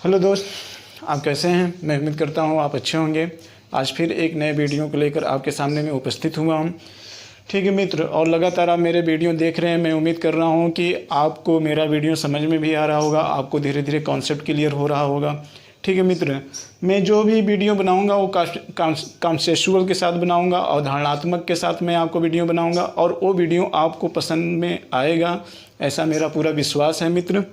Hello दोस्त, आप कैसे हैं? मैं उम्मीद करता हूँ आप अच्छे होंगे। आज फिर एक नए वीडियो को लेकर आपके सामने में उपस्थित हुआ हूँ। ठीक है मित्र, और लगातार आप मेरे वीडियो देख रहे हैं। मैं उम्मीद कर रहा हूँ कि आपको मेरा वीडियो समझ में भी आ रहा होगा, आपको धीरे धीरे कॉन्सेप्ट क्लियर हो रहा होगा। ठीक है मित्र, मैं जो भी वीडियो बनाऊंगा वो कॉन्सेप्चुअल के साथ बनाऊंगा, अवधारणात्मक के साथ मैं आपको वीडियो बनाऊंगा और वो वीडियो आपको पसंद में आएगा, ऐसा मेरा पूरा विश्वास है मित्र।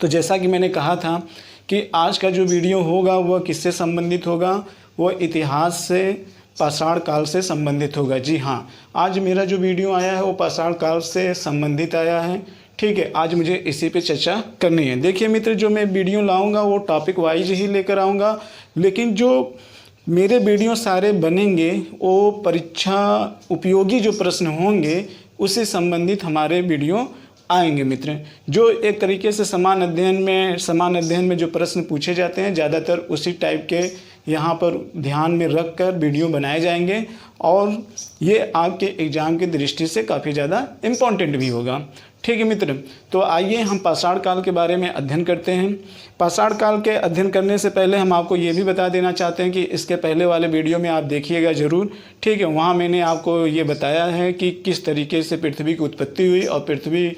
तो जैसा कि मैंने कहा था कि आज का जो वीडियो होगा वह किससे संबंधित होगा, वह इतिहास से, पाषाण काल से संबंधित होगा। जी हाँ, आज मेरा जो वीडियो आया है वो पाषाण काल से संबंधित आया है। ठीक है, आज मुझे इसी पे चर्चा करनी है। देखिए मित्र, जो मैं वीडियो लाऊंगा वो टॉपिक वाइज ही लेकर आऊँगा, लेकिन जो मेरे वीडियो सारे बनेंगे वो परीक्षा उपयोगी जो प्रश्न होंगे उससे संबंधित हमारे वीडियो आएंगे मित्र। जो एक तरीके से समान अध्ययन में जो प्रश्न पूछे जाते हैं ज़्यादातर उसी टाइप के यहाँ पर ध्यान में रख कर वीडियो बनाए जाएंगे और ये आपके एग्ज़ाम की दृष्टि से काफ़ी ज़्यादा इम्पॉर्टेंट भी होगा। ठीक है मित्र, तो आइए हम पाषाण काल के बारे में अध्ययन करते हैं। पाषाण काल के अध्ययन करने से पहले हम आपको ये भी बता देना चाहते हैं कि इसके पहले वाले वीडियो में आप देखिएगा ज़रूर। ठीक है, वहाँ मैंने आपको ये बताया है कि किस तरीके से पृथ्वी की उत्पत्ति हुई और पृथ्वी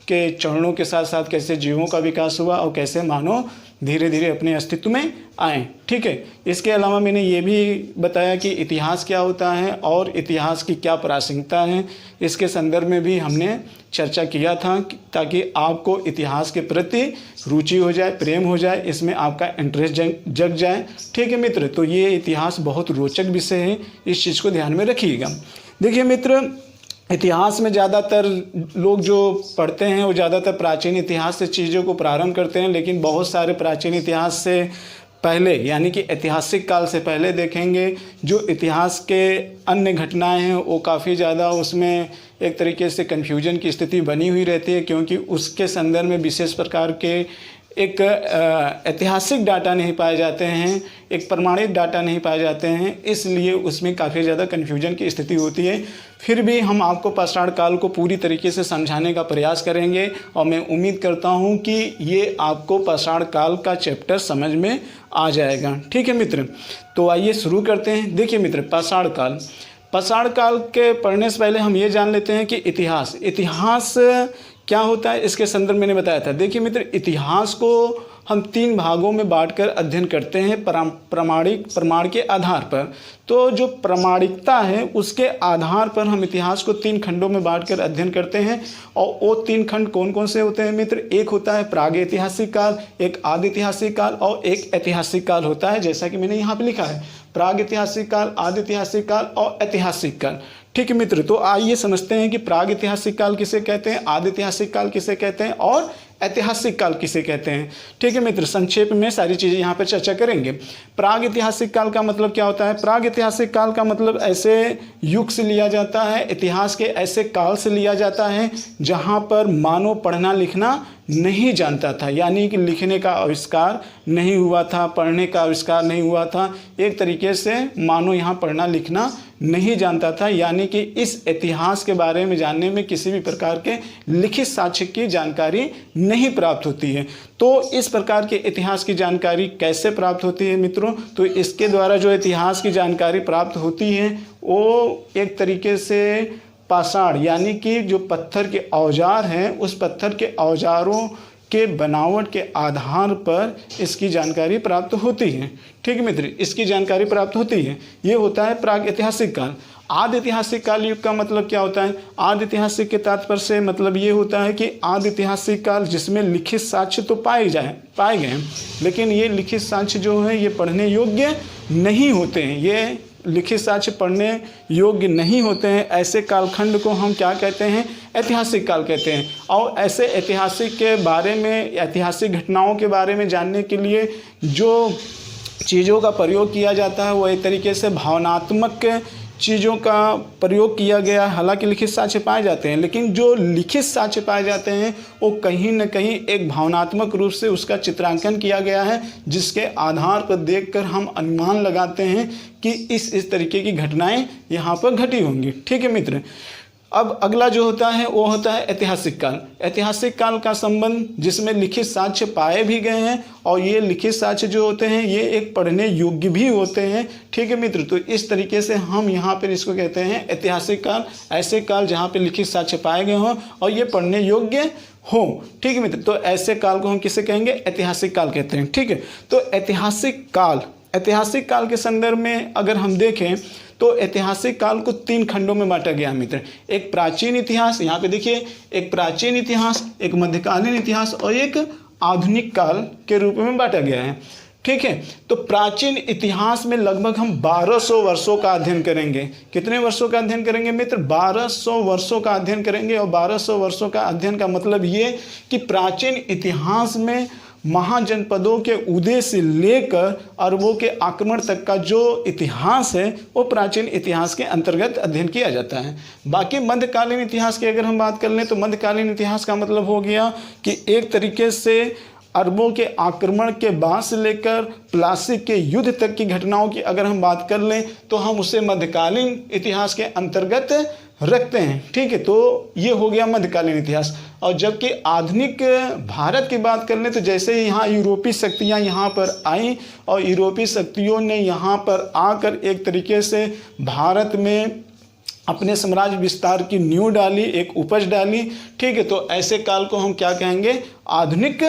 के चरणों के साथ साथ कैसे जीवों का विकास हुआ और कैसे मानव धीरे धीरे अपने अस्तित्व में आए। ठीक है, इसके अलावा मैंने ये भी बताया कि इतिहास क्या होता है और इतिहास की क्या प्रासंगिकता है, इसके संदर्भ में भी हमने चर्चा किया था ताकि आपको इतिहास के प्रति रुचि हो जाए, प्रेम हो जाए, इसमें आपका इंटरेस्ट जग जाए। ठीक है मित्र, तो ये इतिहास बहुत रोचक विषय है, इस चीज़ को ध्यान में रखिएगा। देखिए मित्र, इतिहास में ज़्यादातर लोग जो पढ़ते हैं वो ज़्यादातर प्राचीन इतिहास से चीज़ों को प्रारंभ करते हैं, लेकिन बहुत सारे प्राचीन इतिहास से पहले यानी कि ऐतिहासिक काल से पहले देखेंगे जो इतिहास के अन्य घटनाएं हैं वो काफ़ी ज़्यादा उसमें एक तरीके से कन्फ्यूजन की स्थिति बनी हुई रहती है, क्योंकि उसके संदर्भ में विशेष प्रकार के एक ऐतिहासिक डाटा नहीं पाए जाते हैं, एक प्रमाणित डाटा नहीं पाए जाते हैं, इसलिए उसमें काफ़ी ज़्यादा कन्फ्यूजन की स्थिति होती है। फिर भी हम आपको पाषाण काल को पूरी तरीके से समझाने का प्रयास करेंगे और मैं उम्मीद करता हूं कि ये आपको पाषाण काल का चैप्टर समझ में आ जाएगा। ठीक है मित्र, तो आइए शुरू करते हैं। देखिए मित्र, पाषाण काल के पढ़ने से पहले हम ये जान लेते हैं कि इतिहास क्या होता है, इसके संदर्भ मैंने बताया था। देखिए मित्र, इतिहास को हम 3 भागों में बांटकर अध्ययन करते हैं प्रमाण के आधार पर। तो जो प्रामाणिकता है उसके आधार पर हम इतिहास को 3 खंडों में बांटकर अध्ययन करते हैं। और वो 3 खंड कौन कौन से होते हैं मित्र? एक होता है प्रागैतिहासिक काल, एक आदि ऐतिहासिक काल और एक ऐतिहासिक काल होता है, जैसा कि मैंने यहाँ पे लिखा है, प्रागैतिहासिक काल, आदि ऐतिहासिक काल और ऐतिहासिक काल। ठीक है मित्र, तो आइए समझते हैं कि प्रागैतिहासिक काल किसे कहते हैं, आदि ऐतिहासिक काल किसे कहते हैं और ऐतिहासिक काल किसे कहते हैं। ठीक है मित्र, संक्षेप में सारी चीज़ें यहाँ पर चर्चा करेंगे। प्रागैतिहासिक काल का मतलब क्या होता है? प्रागैतिहासिक काल का मतलब ऐसे युग से लिया जाता है, इतिहास के ऐसे काल से लिया जाता है जहाँ पर मानव पढ़ना लिखना नहीं जानता था, यानी कि लिखने का आविष्कार नहीं हुआ था, पढ़ने का आविष्कार नहीं हुआ था। एक तरीके से मानव यहाँ पढ़ना लिखना नहीं जानता था, यानी कि इस इतिहास के बारे में जानने में किसी भी प्रकार के लिखित साक्ष्य की जानकारी नहीं प्राप्त होती है। तो इस प्रकार के इतिहास की जानकारी कैसे प्राप्त होती है मित्रों? तो इसके द्वारा जो इतिहास की जानकारी प्राप्त होती है वो एक तरीके से पाषाण यानी कि जो पत्थर के औजार हैं उस पत्थर के औजारों के बनावट के आधार पर इसकी जानकारी प्राप्त होती है। ठीक है मित्र, इसकी जानकारी प्राप्त होती है। ये होता है प्रागैतिहासिक काल। आदि ऐतिहासिक काल युग का मतलब क्या होता है? आदि ऐतिहासिक के तात्पर्य से मतलब ये होता है कि आदि ऐतिहासिक काल जिसमें लिखित साक्ष्य तो पाए गए, लेकिन ये लिखित साक्ष्य जो है ये पढ़ने योग्य नहीं होते हैं, ये लिखित साक्ष्य पढ़ने योग्य नहीं होते हैं। ऐसे कालखंड को हम क्या कहते हैं? ऐतिहासिक काल कहते हैं। और ऐसे ऐतिहासिक के बारे में, ऐतिहासिक घटनाओं के बारे में जानने के लिए जो चीज़ों का प्रयोग किया जाता है वो एक तरीके से भावनात्मक चीज़ों का प्रयोग किया गया। हालांकि लिखित साक्ष्य पाए जाते हैं, लेकिन जो लिखित साक्ष्य पाए जाते हैं वो कहीं न कहीं एक भावनात्मक रूप से उसका चित्रांकन किया गया है, जिसके आधार पर देखकर हम अनुमान लगाते हैं कि इस तरीके की घटनाएं यहाँ पर घटी होंगी। ठीक है मित्र, अब अगला जो होता है वो होता है ऐतिहासिक काल। ऐतिहासिक काल का संबंध जिसमें लिखित साक्ष्य पाए भी गए हैं और ये लिखित साक्ष्य जो होते हैं ये एक पढ़ने योग्य भी होते हैं। ठीक है मित्र, तो इस तरीके से हम यहाँ पर इसको कहते हैं ऐतिहासिक काल। ऐसे काल जहाँ पे लिखित साक्ष्य पाए गए हों और ये पढ़ने योग्य हो। ठीक है मित्र, तो ऐसे काल को हम किसे कहेंगे? ऐतिहासिक काल कहते हैं। ठीक है, तो ऐतिहासिक काल के संदर्भ में अगर हम देखें तो ऐतिहासिक काल को 3 खंडों में बांटा गया मित्र। एक प्राचीन इतिहास, यहाँ पे देखिए, एक प्राचीन इतिहास, एक मध्यकालीन इतिहास और एक आधुनिक काल के रूप में बांटा गया है। ठीक है, तो प्राचीन इतिहास में लगभग हम 1200 वर्षों का अध्ययन करेंगे। कितने वर्षों का अध्ययन करेंगे मित्र? 1200 वर्षों का अध्ययन करेंगे। और 1200 वर्षों का अध्ययन का मतलब ये कि प्राचीन इतिहास में महाजनपदों के उदय से लेकर अरबों के आक्रमण तक का जो इतिहास है वो प्राचीन इतिहास के अंतर्गत अध्ययन किया जाता है। बाकी मध्यकालीन इतिहास की अगर हम बात कर लें तो मध्यकालीन इतिहास का मतलब हो गया कि एक तरीके से अरबों के आक्रमण के बाद से लेकर प्लासी के युद्ध तक की घटनाओं की अगर हम बात कर लें तो हम उसे मध्यकालीन इतिहास के अंतर्गत रखते हैं। ठीक है, तो ये हो गया मध्यकालीन इतिहास। और जबकि आधुनिक भारत की बात कर लें तो जैसे ही यहाँ यूरोपीय शक्तियाँ यहाँ पर आईं और यूरोपीय शक्तियों ने यहाँ पर आकर एक तरीके से भारत में अपने साम्राज्य विस्तार की नींव डाली, एक उपज डाली। ठीक है, तो ऐसे काल को हम क्या कहेंगे? आधुनिक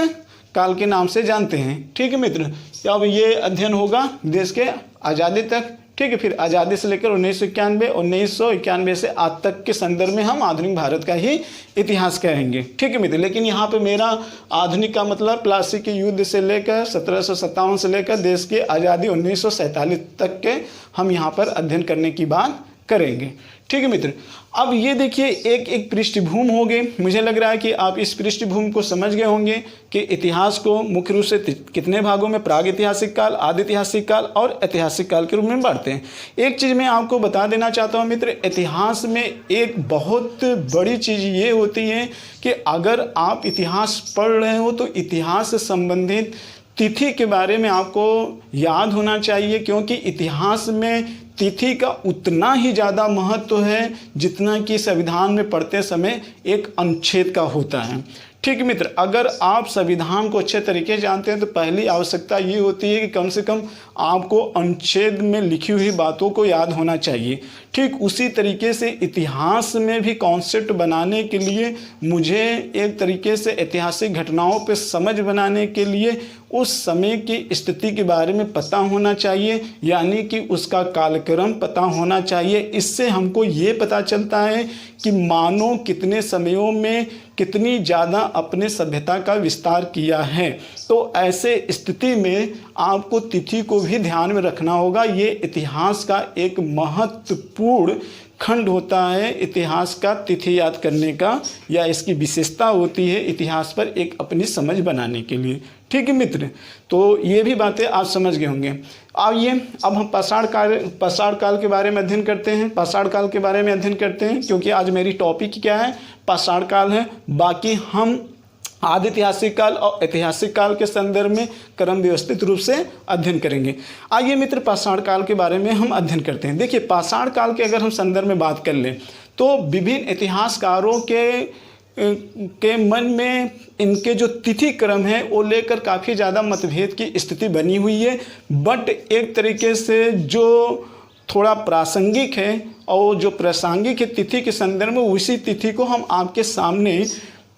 काल के नाम से जानते हैं। ठीक है मित्र, अब ये अध्ययन होगा देश के आज़ादी तक। ठीक है, फिर आज़ादी से लेकर 1991 से आज तक के संदर्भ में हम आधुनिक भारत का ही इतिहास कहेंगे। ठीक है मित्र, लेकिन यहाँ पे मेरा आधुनिक का मतलब प्लासी के युद्ध से लेकर 1757 से लेकर देश की आज़ादी 1947 तक के हम यहाँ पर अध्ययन करने की बात करेंगे। ठीक है मित्र, अब ये देखिए एक एक पृष्ठभूमि हो गई। मुझे लग रहा है कि आप इस पृष्ठभूमि को समझ गए होंगे कि इतिहास को मुख्य रूप से कितने भागों में प्राग ऐतिहासिक काल, आदि ऐतिहासिक काल और ऐतिहासिक काल के रूप में बांटते हैं। एक चीज़ मैं आपको बता देना चाहता हूँ मित्र, इतिहास में एक बहुत बड़ी चीज़ ये होती है कि अगर आप इतिहास पढ़ रहे हो तो इतिहास से संबंधित तिथि के बारे में आपको याद होना चाहिए, क्योंकि इतिहास में तिथि का उतना ही ज़्यादा महत्व है जितना कि संविधान में पढ़ते समय एक अनुच्छेद का होता है। ठीक है मित्र, अगर आप संविधान को अच्छे तरीके से जानते हैं तो पहली आवश्यकता ये होती है कि कम से कम आपको अनुच्छेद में लिखी हुई बातों को याद होना चाहिए। ठीक उसी तरीके से इतिहास में भी कॉन्सेप्ट बनाने के लिए मुझे एक तरीके से ऐतिहासिक घटनाओं पर समझ बनाने के लिए उस समय की स्थिति के बारे में पता होना चाहिए, यानी कि उसका कालक्रम पता होना चाहिए। इससे हमको ये पता चलता है कि मानव कितने समयों में कितनी ज़्यादा अपने सभ्यता का विस्तार किया है। तो ऐसे स्थिति में आपको तिथि को भी ध्यान में रखना होगा। ये इतिहास का एक महत्वपूर्ण खंड होता है, इतिहास का तिथि याद करने का, या इसकी विशेषता होती है इतिहास पर एक अपनी समझ बनाने के लिए। ठीक है मित्र, तो ये भी बातें आप समझ गए होंगे। अब हम पाषाण काल के बारे में अध्ययन करते हैं। पाषाण काल के बारे में अध्ययन करते हैं क्योंकि आज मेरी टॉपिक क्या है? पाषाण काल है। बाकी हम आदि ऐतिहासिक काल और ऐतिहासिक काल के संदर्भ में क्रम व्यवस्थित रूप से अध्ययन करेंगे। आइए मित्र, पाषाण काल के बारे में हम अध्ययन करते हैं। देखिए, पाषाण काल के अगर हम संदर्भ में बात कर लें तो विभिन्न इतिहासकारों के मन में इनके जो तिथि क्रम है वो लेकर काफ़ी ज़्यादा मतभेद की स्थिति बनी हुई है। बट एक तरीके से जो थोड़ा प्रासंगिक है और जो प्रासंगिक है तिथि के संदर्भ में, उसी तिथि को हम आपके सामने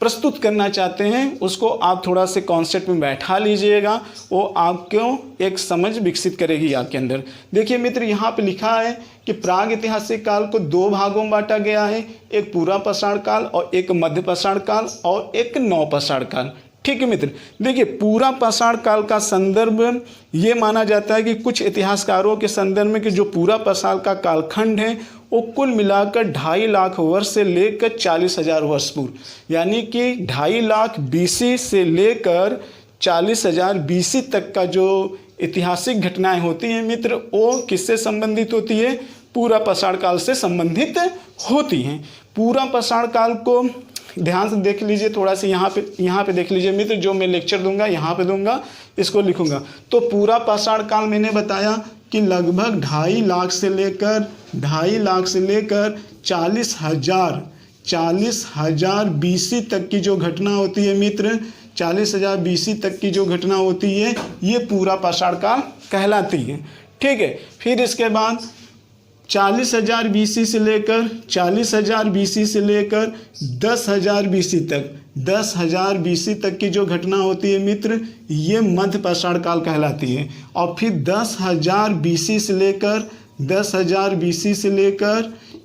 प्रस्तुत करना चाहते हैं। उसको आप थोड़ा से कॉन्सेप्ट में बैठा लीजिएगा, वो आपको एक समझ विकसित करेगी आपके अंदर। देखिए मित्र, यहाँ पे लिखा है कि प्राग ऐतिहासिक काल को 2 भागों में बांटा गया है, एक पूरा पाषाण काल और एक मध्य पाषाण काल और एक नव पाषाण काल। ठीक है मित्र, देखिए पूरा पाषाण काल का संदर्भ ये माना जाता है कि कुछ इतिहासकारों के संदर्भ में कि जो पूरा पाषाण का कालखंड है वो कुल मिलाकर 2.5 लाख वर्ष से लेकर 40,000 वर्ष पूर्व, यानी कि 2.5 लाख BC से लेकर 40,000 BC तक का जो ऐतिहासिक घटनाएं होती हैं मित्र, वो किससे संबंधित होती है? पूरा पाषाण काल से संबंधित होती हैं। पूरा पाषाण काल को ध्यान से देख लीजिए, थोड़ा सा यहाँ पे देख लीजिए मित्र, जो मैं लेक्चर दूंगा यहाँ पे दूंगा, इसको लिखूंगा। तो पूरा पाषाण काल मैंने बताया कि लगभग 2.5 लाख से लेकर 40,000 40,000 BC तक की जो घटना होती है मित्र, 40,000 BC तक की जो घटना होती है ये पूरा पाषाण काल कहलाती है। ठीक है, फिर इसके बाद 40,000 BC से लेकर 10,000 BC तक 10,000 BC तक की जो घटना होती है मित्र ये मध्य पाषाण काल कहलाती है। और फिर 10,000 BC से लेकर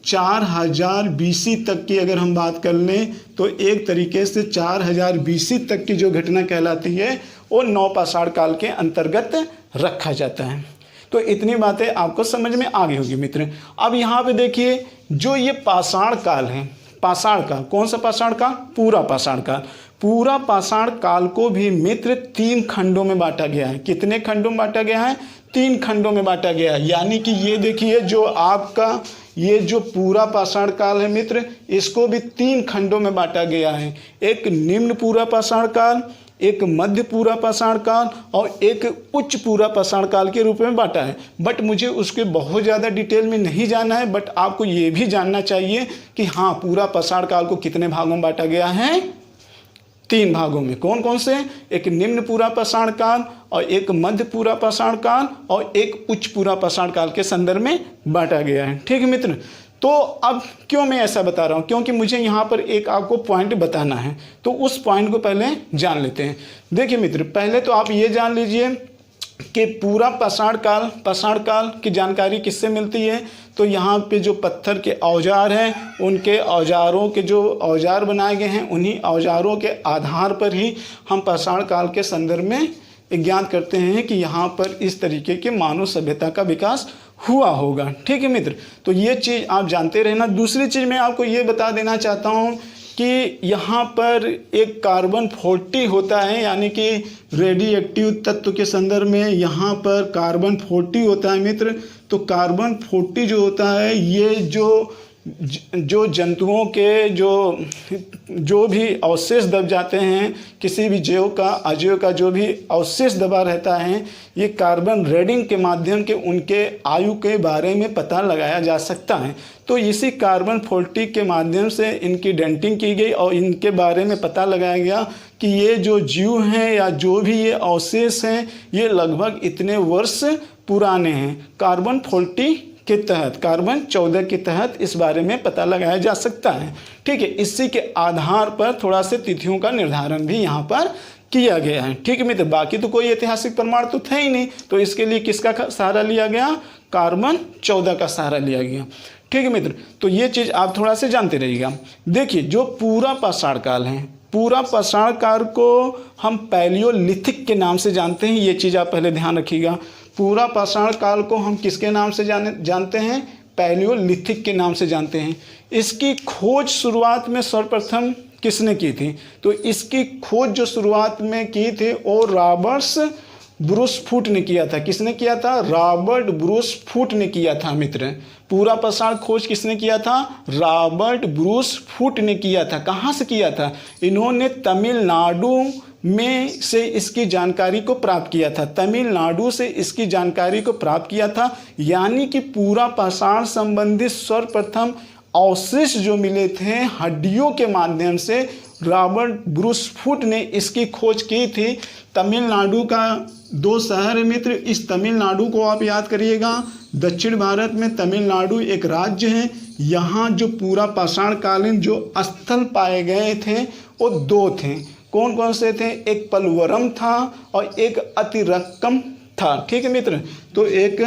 4,000 BC तक की अगर हम बात कर लें तो एक तरीके से 4,000 BC तक की जो घटना कहलाती है वो नवपाषाण काल के अंतर्गत रखा जाता है। तो इतनी बातें आपको समझ में आ गई होगी मित्र। अब यहाँ पे देखिए जो ये पाषाण काल है, पाषाण काल कौन सा पाषाण काल? पूरा पाषाण काल। पूरा पाषाण काल को भी मित्र 3 खंडों में बांटा गया है। कितने खंडों में बांटा गया है? 3 खंडों में बांटा गया है। यानी कि ये देखिए जो आपका ये जो पूरा पाषाण काल है मित्र इसको भी 3 खंडों में बांटा गया है। एक निम्न पूरा पाषाण काल, एक मध्य पूरा पाषाण काल और एक उच्च पूरा पाषाण काल के रूप में बांटा है। बट मुझे उसके बहुत ज़्यादा डिटेल में नहीं जाना है, बट आपको ये भी जानना चाहिए कि हाँ पूरा पाषाण काल को कितने भागों में बांटा गया है? 3 भागों में। कौन कौन से? एक निम्न पूरा पाषाण काल और एक मध्य पूरा पाषाण काल और एक उच्च पूरा पाषाण काल के संदर्भ में बांटा गया है। ठीक है मित्र, तो अब क्यों मैं ऐसा बता रहा हूँ? क्योंकि मुझे यहाँ पर एक आपको पॉइंट बताना है, तो उस पॉइंट को पहले जान लेते हैं। देखिए मित्र, पहले तो आप ये जान लीजिए कि पूरा पाषाण काल की जानकारी किससे मिलती है? तो यहाँ पे जो पत्थर के औजार हैं उनके औजारों के जो औजार बनाए गए हैं उन्हीं औजारों के आधार पर ही हम पाषाण काल के संदर्भ में ज्ञात करते हैं कि यहाँ पर इस तरीके के मानव सभ्यता का विकास हुआ होगा। ठीक है मित्र, तो ये चीज़ आप जानते रहना। दूसरी चीज़ मैं आपको ये बता देना चाहता हूँ कि यहाँ पर एक कार्बन 40 होता है, यानी कि रेडियोएक्टिव तत्व के संदर्भ में यहाँ पर कार्बन 40 होता है मित्र। तो कार्बन 40 जो होता है ये जो जंतुओं के जो भी अवशेष दब जाते हैं, किसी भी जैव का अजैव का जो भी अवशेष दबा रहता है, ये कार्बन रेडिंग के माध्यम के उनके आयु के बारे में पता लगाया जा सकता है। तो इसी कार्बन 40 के माध्यम से इनकी डेंटिंग की गई और इनके बारे में पता लगाया गया कि ये जो जीव हैं या जो भी ये अवशेष हैं ये लगभग इतने वर्ष पुराने हैं। कार्बन 40 के तहत, कार्बन 14 के तहत इस बारे में पता लगाया जा सकता है। ठीक है, इसी के आधार पर थोड़ा से तिथियों का निर्धारण भी यहाँ पर किया गया है। ठीक है मित्र, बाकी तो कोई ऐतिहासिक प्रमाण तो था ही नहीं, तो इसके लिए किसका सहारा लिया गया? कार्बन 14 का सहारा लिया गया। ठीक है मित्र, तो ये चीज़ आप थोड़ा से जानते रहिएगा। देखिए जो पूरा पाषाण काल है, पूरा पाषाण काल को हम पैलियोलिथिक के नाम से जानते हैं। ये चीज़ आप पहले ध्यान रखिएगा। पूरा पाषाण काल को हम किसके नाम से जानते हैं? पैलियोलिथिक के नाम से जानते हैं। इसकी खोज शुरुआत में सर्वप्रथम किसने की थी? तो इसकी खोज जो शुरुआत में की थी वो रॉबर्ट ब्रूस फूट ने किया था। किसने किया था? रॉबर्ट ब्रूस फूट ने किया था मित्र। पूरा पाषाण खोज किसने किया था? रॉबर्ट ब्रूस फूट ने किया था। कहाँ से किया था? इन्होंने तमिलनाडु में से इसकी जानकारी को प्राप्त किया था। तमिलनाडु से इसकी जानकारी को प्राप्त किया था। यानी कि पूरा पाषाण संबंधित सर्वप्रथम अवशेष जो मिले थे हड्डियों के माध्यम से रॉबर्ट ब्रूस फूट ने इसकी खोज की थी। तमिलनाडु का 2 शहर है मित्र। इस तमिलनाडु को आप याद करिएगा। दक्षिण भारत में तमिलनाडु एक राज्य है। यहाँ जो पूरा पाषाण कालीन जो स्थल पाए गए थे वो 2 थे। कौन कौन से थे? एक पलवरम था और एक अतिरक्कम था। ठीक है मित्र, तो एक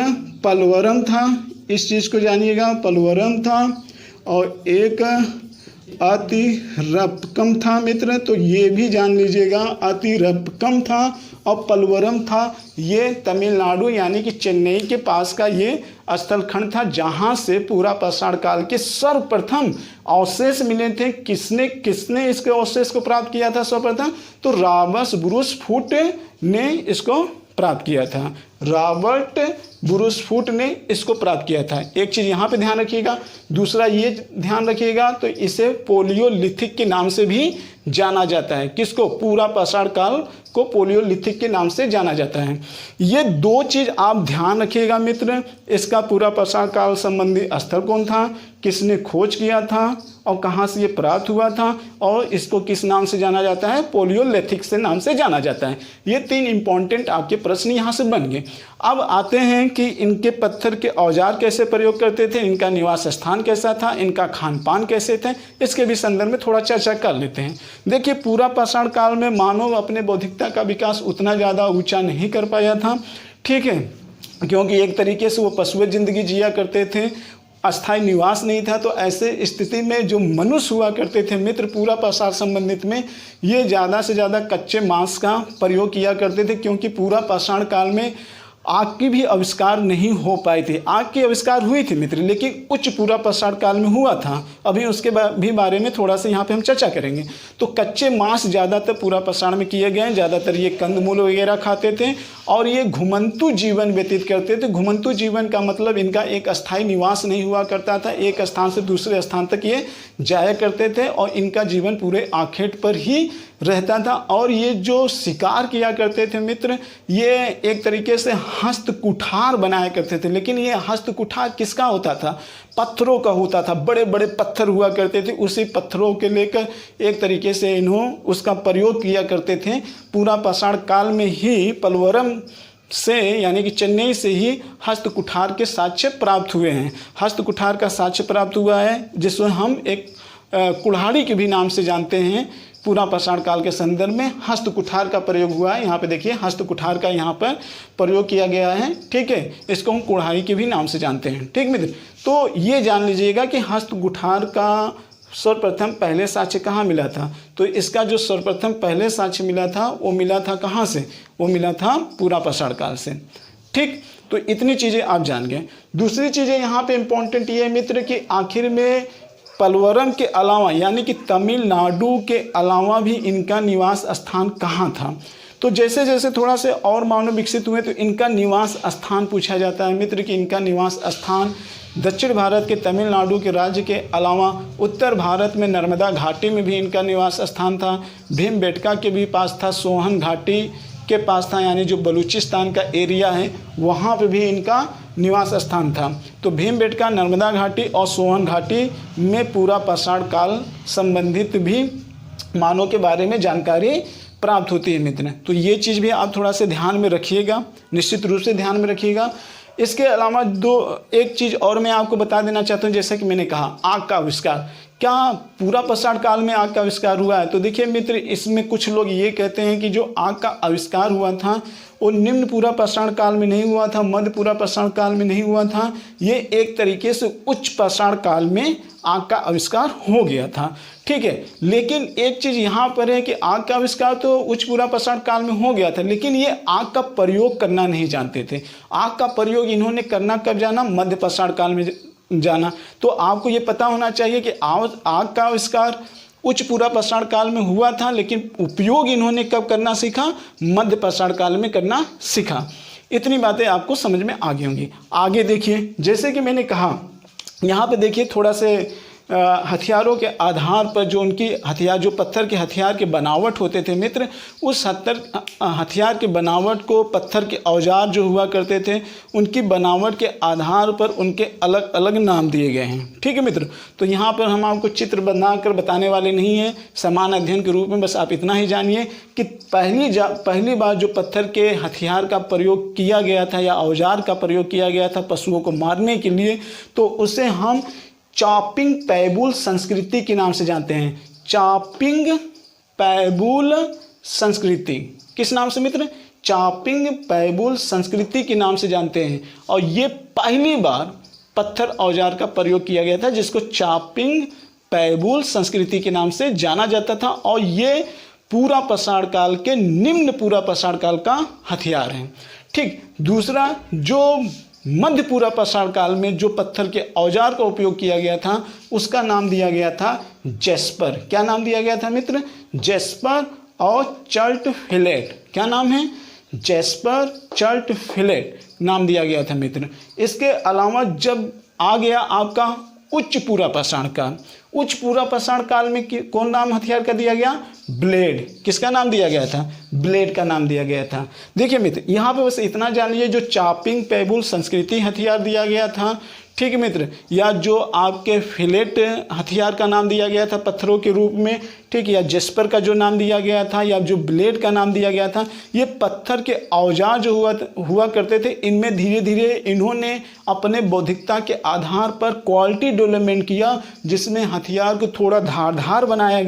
पलवरम था, इस चीज़ को जानिएगा, पलवरम था, और एक अतिरप्पकम था मित्र। तो ये भी जान लीजिएगा, अतिरप्पकम था और पलवरम था। ये तमिलनाडु यानी कि चेन्नई के पास का ये स्थल खंड था जहाँ से पूरा पाषाण काल के सर्वप्रथम अवशेष मिले थे। किसने इसके अवशेष को प्राप्त किया था सर्वप्रथम? तो रॉबर्ट ब्रूस फूट ने इसको प्राप्त किया था। रॉबर्ट ब्रूस फूट ने इसको प्राप्त किया था। एक चीज़ यहाँ पे ध्यान रखिएगा। दूसरा ये ध्यान रखिएगा, तो इसे पैलियोलिथिक के नाम से भी जाना जाता है। किसको? पूरा पाषाण काल को पोलियोलिथिक के नाम से जाना जाता है। ये दो चीज़ आप ध्यान रखिएगा मित्र। इसका पूरा पाषाण काल संबंधी स्थल कौन था, किसने खोज किया था और कहाँ से ये प्राप्त हुआ था, और इसको किस नाम से जाना जाता है? पोलियोलिथिक से नाम से जाना जाता है। ये 3 इंपॉर्टेंट आपके प्रश्न यहाँ से बन गए। अब आते हैं कि इनके पत्थर के औजार कैसे प्रयोग करते थे, इनका निवास स्थान कैसा था, इनका खान पान कैसे थे, इसके भी संदर्भ में थोड़ा चर्चा कर लेते हैं। देखिए, पूरा पाषाण काल में मानव अपने बौद्धिकता का विकास उतना ज़्यादा ऊंचा नहीं कर पाया था, ठीक है, क्योंकि एक तरीके से वो पशुवत जिंदगी जिया करते थे, अस्थायी निवास नहीं था। तो ऐसे स्थिति में जो मनुष्य हुआ करते थे मित्र, पूरा पाषाण संबंधित में ये ज़्यादा से ज़्यादा कच्चे मांस का प्रयोग किया करते थे, क्योंकि पूरा पाषाण काल में आग की भी आविष्कार नहीं हो पाई थी। आग की आविष्कार हुई थी मित्र, लेकिन उच्च पूरा पाषाण काल में हुआ था। अभी उसके भी बारे में थोड़ा सा यहाँ पे हम चर्चा करेंगे। तो कच्चे मांस ज़्यादातर पूरा पाषाण में किए गए हैं। ज़्यादातर ये कंदमूल वगैरह खाते थे और ये घुमंतु जीवन व्यतीत करते थे। घुमंतु जीवन का मतलब इनका एक अस्थायी निवास नहीं हुआ करता था, एक स्थान से दूसरे स्थान तक ये जाया करते थे और इनका जीवन पूरे आखेट पर ही रहता था। और ये जो शिकार किया करते थे मित्र, ये एक तरीके से हस्त कुठार बनाया करते थे। लेकिन ये हस्त कुठार किसका होता था? पत्थरों का होता था। बड़े बड़े पत्थर हुआ करते थे, उसी पत्थरों के लेकर एक तरीके से इन्हों उसका प्रयोग किया करते थे। पूरा पाषाण काल में ही पलवरम से यानी कि चेन्नई से ही हस्त कुठार के साक्ष्य प्राप्त हुए हैं। हस्त कुठार का साक्ष्य प्राप्त हुआ है, जिसको हम एक कुल्हाड़ी के भी नाम से जानते हैं। पूरा पाषाण काल के संदर्भ में हस्त कुठार का प्रयोग हुआ है। यहाँ पे देखिए, हस्त कुठार का यहाँ पर प्रयोग किया गया है, ठीक है। इसको हम कुल्हाड़ी के भी नाम से जानते हैं, ठीक मित्र। तो ये जान लीजिएगा कि हस्त कुठार का सर्वप्रथम पहले साक्ष्य कहाँ मिला था। तो इसका जो सर्वप्रथम पहले साक्ष्य मिला था, वो मिला था कहाँ से? वो मिला था पूरा पाषाण काल से, ठीक। तो इतनी चीज़ें आप जान गए। दूसरी चीज़ें यहाँ पे इम्पोर्टेंट ये है मित्र कि आखिर में पलवरम के अलावा यानी कि तमिलनाडु के अलावा भी इनका निवास स्थान कहाँ था। तो जैसे जैसे थोड़ा से और मानव विकसित हुए तो इनका निवास स्थान पूछा जाता है मित्र कि इनका निवास स्थान दक्षिण भारत के तमिलनाडु के राज्य के अलावा उत्तर भारत में नर्मदा घाटी में भी इनका निवास स्थान था। भीमबेटका के भी पास था, सोहन घाटी के पास था, यानी जो बलूचिस्तान का एरिया है वहाँ पे भी इनका निवास स्थान था। तो भीमबेटका, नर्मदा घाटी और सोहन घाटी में पूरा पाषाण काल संबंधित भी मानव के बारे में जानकारी प्राप्त होती है मित्र। तो ये चीज़ भी आप थोड़ा सा ध्यान में रखिएगा, निश्चित रूप से ध्यान में रखिएगा। इसके अलावा एक चीज़ और मैं आपको बता देना चाहता हूँ, जैसा कि मैंने कहा आग का आविष्कार, क्या पूरा पाषाण काल में आग का आविष्कार हुआ है? तो देखिए मित्र, इसमें कुछ लोग ये कहते हैं कि जो आग का आविष्कार हुआ था वो निम्न पूरा पाषाण काल में नहीं हुआ था, मध्य पूरा पाषाण काल में नहीं हुआ था, ये एक तरीके से उच्च पाषाण काल में आग का आविष्कार हो गया था, ठीक है। लेकिन एक चीज़ यहाँ पर है कि आग का आविष्कार तो उच्च पूरा पाषाण काल में हो गया था, लेकिन ये आग का प्रयोग करना नहीं जानते थे। आग का प्रयोग इन्होंने करना कब जाना? मध्य पाषाण काल में जाना। तो आपको ये पता होना चाहिए कि आग का आविष्कार उच्च पूरा पाषाण काल में हुआ था, लेकिन उपयोग इन्होंने कब करना सीखा? मध्य पाषाण काल में करना सीखा। इतनी बातें आपको समझ में आ गई होंगी। आगे देखिए, जैसे कि मैंने कहा यहाँ पे देखिए थोड़ा से हथियारों के आधार पर जो उनकी हथियार, जो पत्थर के हथियार के बनावट होते थे मित्र, उस हथियार के बनावट को पत्थर के औजार जो हुआ करते थे उनकी बनावट के आधार पर उनके अलग अलग नाम दिए गए हैं, ठीक है मित्र। तो यहाँ पर हम आपको चित्र बनाकर बताने वाले नहीं हैं, समान अध्ययन के रूप में बस आप इतना ही जानिए कि पहली बार जो पत्थर के हथियार का प्रयोग किया गया था या औजार का प्रयोग किया गया था पशुओं को मारने के लिए, तो उसे हम चॉपिंग पैबुल संस्कृति के नाम से जानते हैं। चॉपिंग पैबुल संस्कृति किस नाम से मित्र? चॉपिंग पैबुल संस्कृति के नाम से जानते हैं। और ये पहली बार पत्थर औजार का प्रयोग किया गया था जिसको चॉपिंग पैबुल संस्कृति के नाम से जाना जाता था। और ये पूरा पाषाण काल के निम्न पूरा पाषाण काल का हथियार है, ठीक। दूसरा, जो मध्य पूरा पाषाण काल में जो पत्थर के औजार का उपयोग किया गया था उसका नाम दिया गया था जैस्पर। क्या नाम दिया गया था मित्र? जैस्पर और चर्ट फिलेट। क्या नाम है? जैस्पर चर्ट फिलेट नाम दिया गया था मित्र। इसके अलावा जब आ गया आपका उच्च पूरा पाषाण काल। उच्च पूरा पाषाण काल में कौन नाम हथियार का दिया गया? ब्लेड। किसका नाम दिया गया था? ब्लेड का नाम दिया गया था। देखिए मित्र, यहाँ पे बस इतना जान लीजिए, जो चॉपिंग पेबल संस्कृति हथियार दिया गया था, ठीक है मित्र, या जो आपके फिलेट हथियार का नाम दिया गया था पत्थरों के रूप में, ठीक, या जेस्पर का जो नाम दिया गया था, या जो ब्लेड का नाम दिया गया था, ये पत्थर के औजार जो हुआ करते थे, इनमें धीरे धीरे इन्होंने अपने बौद्धिकता के आधार पर क्वालिटी डेवलपमेंट किया, जिसमें हथियार को थोड़ा धारदार बनाया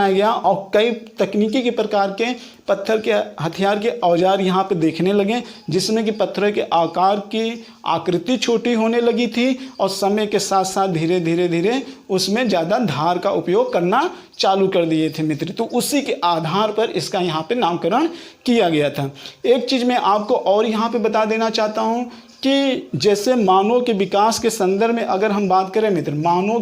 गया और कई तकनीकी के प्रकार के पत्थर के हथियार के औजार यहाँ पे देखने लगे, जिसमें कि पत्थर के आकार की आकृति छोटी होने लगी थी और समय के साथ साथ धीरे धीरे उसमें ज़्यादा धार का उपयोग करना चालू कर दिए थे मित्र। तो उसी के आधार पर इसका यहाँ पे नामकरण किया गया था। एक चीज़ मैं आपको और यहाँ पे बता देना चाहता हूँ कि जैसे मानव के विकास के संदर्भ में अगर हम बात करें मित्र, मानव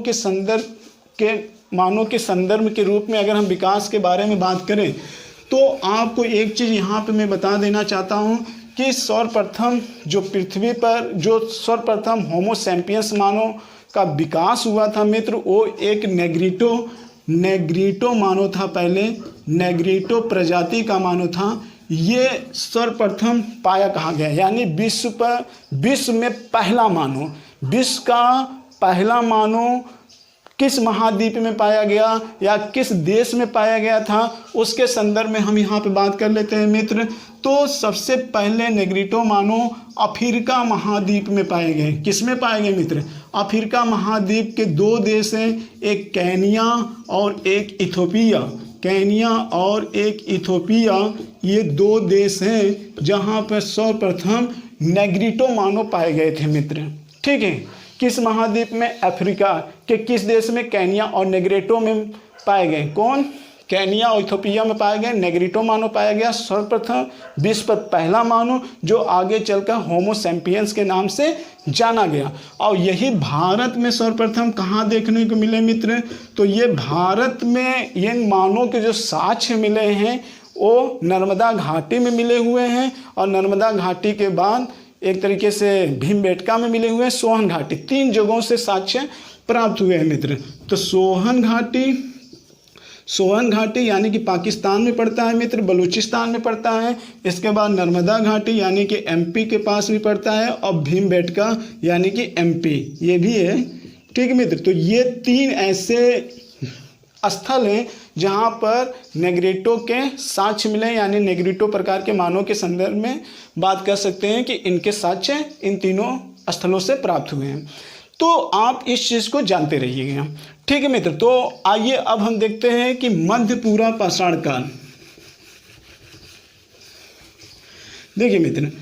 के संदर्भ के रूप में अगर हम विकास के बारे में बात करें, तो आपको एक चीज़ यहाँ पे मैं बता देना चाहता हूँ कि सर्वप्रथम जो पृथ्वी पर जो सर्वप्रथम होमो सैपियंस मानव का विकास हुआ था मित्र, वो एक नेग्रीटो मानव था। पहले नेग्रीटो प्रजाति का मानव था। ये सर्वप्रथम पाया कहाँ गया, यानी विश्व में पहला मानव, विश्व का पहला मानव किस महाद्वीप में पाया गया या किस देश में पाया गया था, उसके संदर्भ में हम यहाँ पे बात कर लेते हैं मित्र। तो सबसे पहले नेग्रीटो मानव अफ्रीका महाद्वीप में पाए गए। किस में पाए गए मित्र? अफ्रीका महाद्वीप के दो देश हैं, एक केनिया और एक इथोपिया। केनिया और एक इथोपिया, ये दो देश हैं जहाँ पर सर्वप्रथम नेग्रीटो मानव पाए गए थे मित्र। ठीक है, किस महाद्वीप में? अफ्रीका के किस देश में? केनिया और नेग्रीटो में पाए गए। कौन? केनिया और इथोपिया में पाए गए नेग्रीटो मानव पाया गया। सर्वप्रथम विश्व पर पहला मानव जो आगे चलकर होमो सैपियंस के नाम से जाना गया। और यही भारत में सर्वप्रथम कहाँ देखने को मिले मित्र? तो ये भारत में ये मानव के जो साक्ष्य मिले हैं वो नर्मदा घाटी में मिले हुए हैं, और नर्मदा घाटी के बाद एक तरीके से भीमबेटका में मिले हुए हैं, सोहन घाटी, 3 जगहों से साक्ष्य प्राप्त हुए हैं मित्र। तो सोहन घाटी यानी कि पाकिस्तान में पड़ता है मित्र, बलूचिस्तान में पड़ता है। इसके बाद नर्मदा घाटी यानी कि एमपी के पास भी पड़ता है, और भीमबेटका यानी कि एमपी ये भी है। ठीक है मित्र, तो ये 3 ऐसे स्थल हैं जहाँ पर नेग्रीटो के साक्ष्य मिले, यानी नेग्रीटो प्रकार के मानव के संदर्भ में बात कर सकते हैं कि इनके साक्ष्य इन तीनों स्थलों से प्राप्त हुए हैं। तो आप इस चीज़ को जानते रहिएगा। ठीक है मित्र, तो आइए अब हम देखते हैं कि मध्य पूरा पाषाण काल। देखिए मित्र,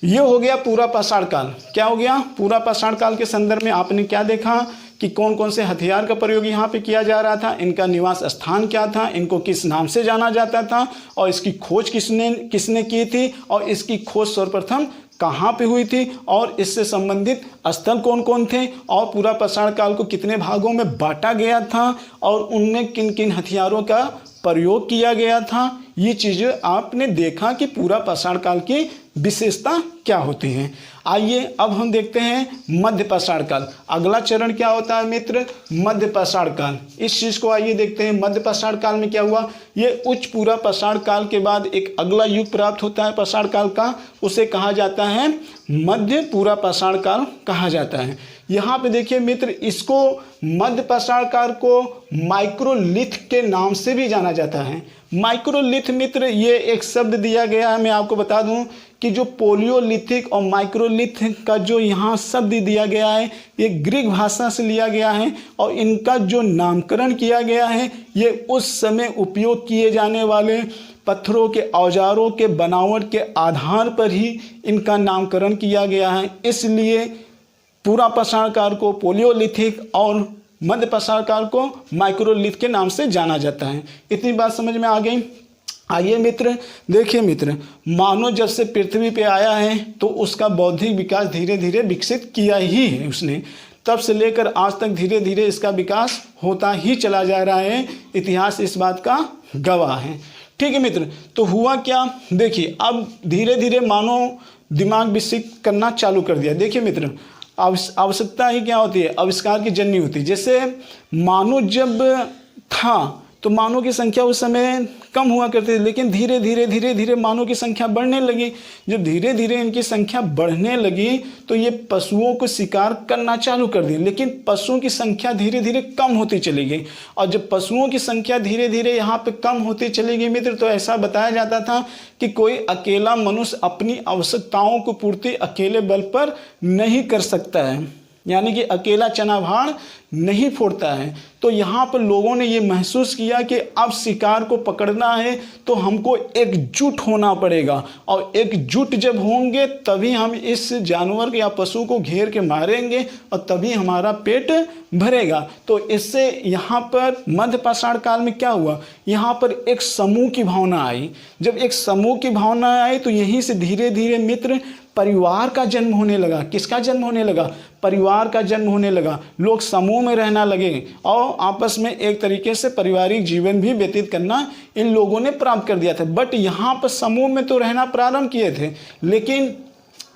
ये हो गया पूरा पाषाण काल। क्या हो गया? पूरा पाषाण काल के संदर्भ में आपने क्या देखा कि कौन कौन से हथियार का प्रयोग यहाँ पे किया जा रहा था, इनका निवास स्थान क्या था, इनको किस नाम से जाना जाता था, और इसकी खोज किसने की थी, और इसकी खोज सर्वप्रथम कहाँ पे हुई थी, और इससे संबंधित स्थल कौन कौन थे, और पूरा पाषाण काल को कितने भागों में बांटा गया था, और उनमें किन किन हथियारों का प्रयोग किया गया था। ये चीज़ें आपने देखा कि पूरा पाषाण काल की विशेषता क्या होती हैं। आइए अब हम देखते हैं मध्य पाषाण काल। अगला चरण क्या होता है मित्र? मध्य पाषाण काल। इस चीज़ को आइए देखते हैं। मध्य पाषाण काल में क्या हुआ? ये उच्च पूरा पाषाण काल के बाद एक अगला युग प्राप्त होता है पाषाण काल का, उसे कहा जाता है मध्य पूरा पाषाण काल कहा जाता है। यहाँ पे देखिए मित्र, इसको मध्य पाषाण काल को माइक्रोलिथ के नाम से भी जाना जाता है। माइक्रोलिथ मित्र, ये एक शब्द दिया गया है। मैं आपको बता दूं कि जो पोलियोलिथिक और माइक्रोलिथ का जो यहाँ शब्द दिया गया है, ये ग्रीक भाषा से लिया गया है, और इनका जो नामकरण किया गया है ये उस समय उपयोग किए जाने वाले पत्थरों के औजारों के बनावट के आधार पर ही इनका नामकरण किया गया है। इसलिए पूरा पाषाण काल को पोलियोलिथिक और मध्य पाषाण काल को माइक्रोलिथ के नाम से जाना जाता है। इतनी बात समझ में आ गई। आइए मित्र, देखिए मित्र, मानव जब से पृथ्वी पे आया है तो उसका बौद्धिक विकास धीरे धीरे विकसित किया ही है उसने। तब से लेकर आज तक धीरे धीरे इसका विकास होता ही चला जा रहा है। इतिहास इस बात का गवाह है। ठीक है मित्र, तो हुआ क्या? देखिए, अब धीरे धीरे मानव दिमाग विकसित करना चालू कर दिया। देखिए मित्र, आवश्यकता ही क्या होती है, आविष्कार की जननी होती है। जैसे मानव जब था तो मानव की संख्या उस समय कम हुआ करती थी, लेकिन धीरे धीरे मानव की संख्या बढ़ने लगी। जब धीरे धीरे इनकी संख्या बढ़ने लगी तो ये पशुओं को शिकार करना चालू कर दिए, लेकिन पशुओं की संख्या धीरे धीरे कम होती चली गई। और जब पशुओं की संख्या धीरे धीरे यहाँ पे कम होती चली गई मित्र, तो ऐसा बताया जाता था कि कोई अकेला मनुष्य अपनी आवश्यकताओं को पूर्ति अकेले बल पर नहीं कर सकता है, यानी कि अकेला चना भाड़ नहीं फोड़ता है। तो यहाँ पर लोगों ने ये महसूस किया कि अब शिकार को पकड़ना है तो हमको एकजुट होना पड़ेगा, और एकजुट जब होंगे तभी हम इस जानवर या पशु को घेर के मारेंगे और तभी हमारा पेट भरेगा। तो इससे यहाँ पर मध्य पाषाण काल में क्या हुआ, यहाँ पर एक समूह की भावना आई। जब एक समूह की भावना आई तो यहीं से धीरे धीरे मित्र परिवार का जन्म होने लगा। किसका जन्म होने लगा, परिवार का जन्म होने लगा। लोग समूह में रहना लगे और आपस में एक तरीके से पारिवारिक जीवन भी व्यतीत करना इन लोगों ने प्राप्त कर दिया था। बट यहाँ पर समूह में तो रहना प्रारंभ किए थे, लेकिन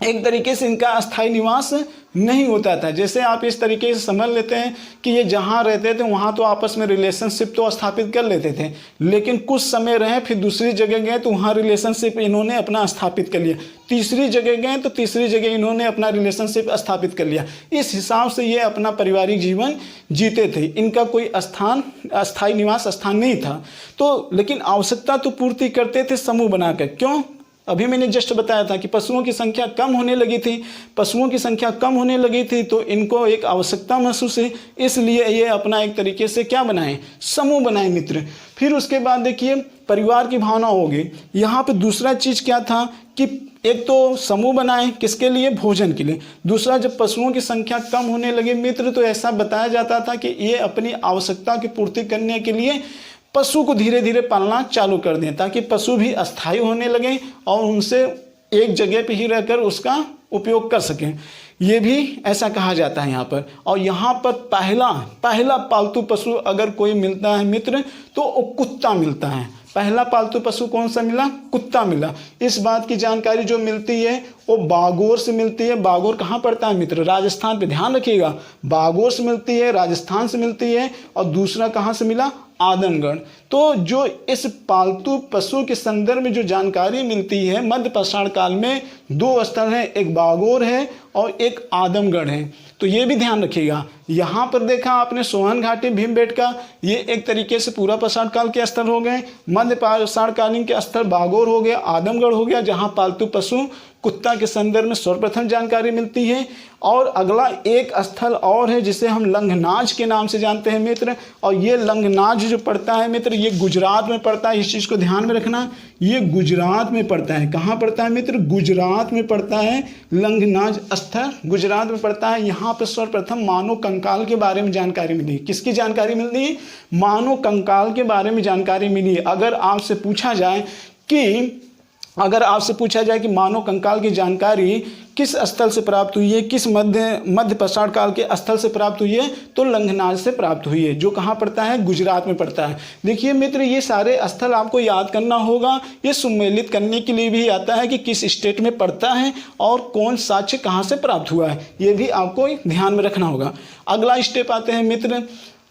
एक तरीके से इनका अस्थायी निवास नहीं होता था। जैसे आप इस तरीके से समझ लेते हैं कि ये जहाँ रहते थे वहाँ तो आपस में रिलेशनशिप तो स्थापित कर लेते थे, लेकिन कुछ समय रहे फिर दूसरी जगह गए तो वहाँ रिलेशनशिप इन्होंने अपना स्थापित कर लिया, तीसरी जगह गए तो तीसरी जगह इन्होंने अपना रिलेशनशिप स्थापित कर लिया। इस हिसाब से ये अपना पारिवारिक जीवन जीते थे। इनका कोई अस्थायी निवास स्थान नहीं था। तो लेकिन आवश्यकता तो पूर्ति करते थे समूह बनाकर। क्यों, अभी मैंने जस्ट बताया था कि पशुओं की संख्या कम होने लगी थी। पशुओं की संख्या कम होने लगी थी तो इनको एक आवश्यकता महसूस है, इसलिए ये अपना एक तरीके से क्या बनाए, समूह बनाए मित्र। फिर उसके बाद देखिए परिवार की भावना होगी। यहाँ पे दूसरा चीज़ क्या था कि एक तो समूह बनाए किसके लिए, भोजन के लिए। दूसरा जब पशुओं की संख्या कम होने लगी मित्र तो ऐसा बताया जाता था कि ये अपनी आवश्यकता की पूर्ति करने के लिए पशु को धीरे धीरे पालना चालू कर दें, ताकि पशु भी अस्थायी होने लगें और उनसे एक जगह पे ही रहकर उसका उपयोग कर सकें। ये भी ऐसा कहा जाता है यहाँ पर। और यहाँ पर पहला पालतू पशु अगर कोई मिलता है मित्र तो वो कुत्ता मिलता है। पहला पालतू पशु कौन सा मिला, कुत्ता मिला। इस बात की जानकारी जो मिलती है वो बागोर से मिलती है। बागोर कहाँ पड़ता है मित्र, राजस्थान पे, ध्यान रखिएगा। बागोर से मिलती है, राजस्थान से मिलती है। और दूसरा कहाँ से मिला, आदमगढ़। तो जो इस पालतू पशु के संदर्भ में जो जानकारी मिलती है मध्य पाषाण काल में, दो स्थल हैं, एक बागोर है और एक आदमगढ़ है। तो ये भी ध्यान रखिएगा। यहाँ पर देखा आपने सोहन घाटी, भीमबेटका, ये एक तरीके से पूरा पाषाण काल के स्थल हो गए। मध्य पाषाण कालीन के स्थल बागोर हो गया, आदमगढ़ हो गया, जहाँ पालतू पशु कुत्ता के संदर्भ में सर्वप्रथम जानकारी मिलती है। और अगला एक स्थल और है जिसे हम लंघनाज के नाम से जानते हैं मित्र। और ये लंघनाज जो पड़ता है मित्र, ये गुजरात में पड़ता है। इस चीज़ को ध्यान में रखना, ये गुजरात में पड़ता है। कहाँ पड़ता है मित्र, गुजरात में पड़ता है। लंघनाज स्थल गुजरात में पड़ता है। यहाँ पर सर्वप्रथम मानव कंकाल के बारे में जानकारी मिली। किसकी जानकारी मिली, मानव कंकाल के बारे में जानकारी मिली। अगर आपसे पूछा जाए कि मानव कंकाल की जानकारी किस स्थल से प्राप्त हुई है, किस मध्य पाषाण काल के स्थल से प्राप्त हुई है, तो लंघनाज से प्राप्त हुई है, जो कहाँ पड़ता है, गुजरात में पड़ता है। देखिए मित्र, ये सारे स्थल आपको याद करना होगा। ये सुमेलित करने के लिए भी आता है कि किस स्टेट में पड़ता है और कौन साक्ष्य कहाँ से प्राप्त हुआ है, ये भी आपको ध्यान में रखना होगा। अगला स्टेप आते हैं मित्र,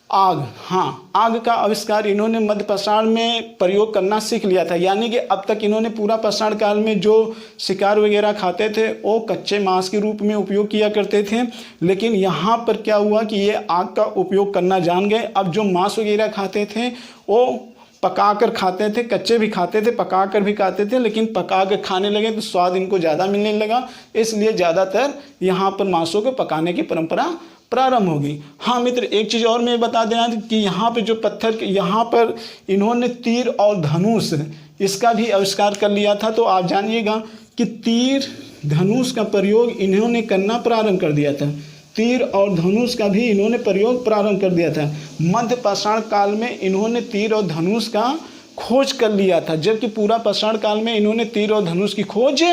आग। हाँ, आग का आविष्कार इन्होंने मध्य पाषाण में प्रयोग करना सीख लिया था। यानी कि अब तक इन्होंने पूरा पाषाण काल में जो शिकार वगैरह खाते थे वो कच्चे मांस के रूप में उपयोग किया करते थे, लेकिन यहाँ पर क्या हुआ कि ये आग का उपयोग करना जान गए। अब जो मांस वगैरह खाते थे वो पकाकर खाते थे, कच्चे भी खाते थे, पकाकर भी खाते थे, लेकिन पकाकर खाने लगे तो स्वाद इनको ज़्यादा मिलने लगा, इसलिए ज़्यादातर यहाँ पर मांसों को पकाने की परंपरा प्रारंभ होगी। हाँ मित्र, एक चीज़ और मैं बता देना कि यहाँ पे जो पत्थर, यहाँ पर इन्होंने तीर और धनुष इसका भी आविष्कार कर लिया था। तो आप जानिएगा कि तीर धनुष का प्रयोग इन्होंने करना प्रारंभ कर दिया था। तीर और धनुष का भी इन्होंने प्रयोग प्रारंभ कर दिया था। मध्य पाषाण काल में इन्होंने तीर और धनुष का खोज कर लिया था, जबकि पूरा पाषाण काल में इन्होंने तीर और धनुष की खोज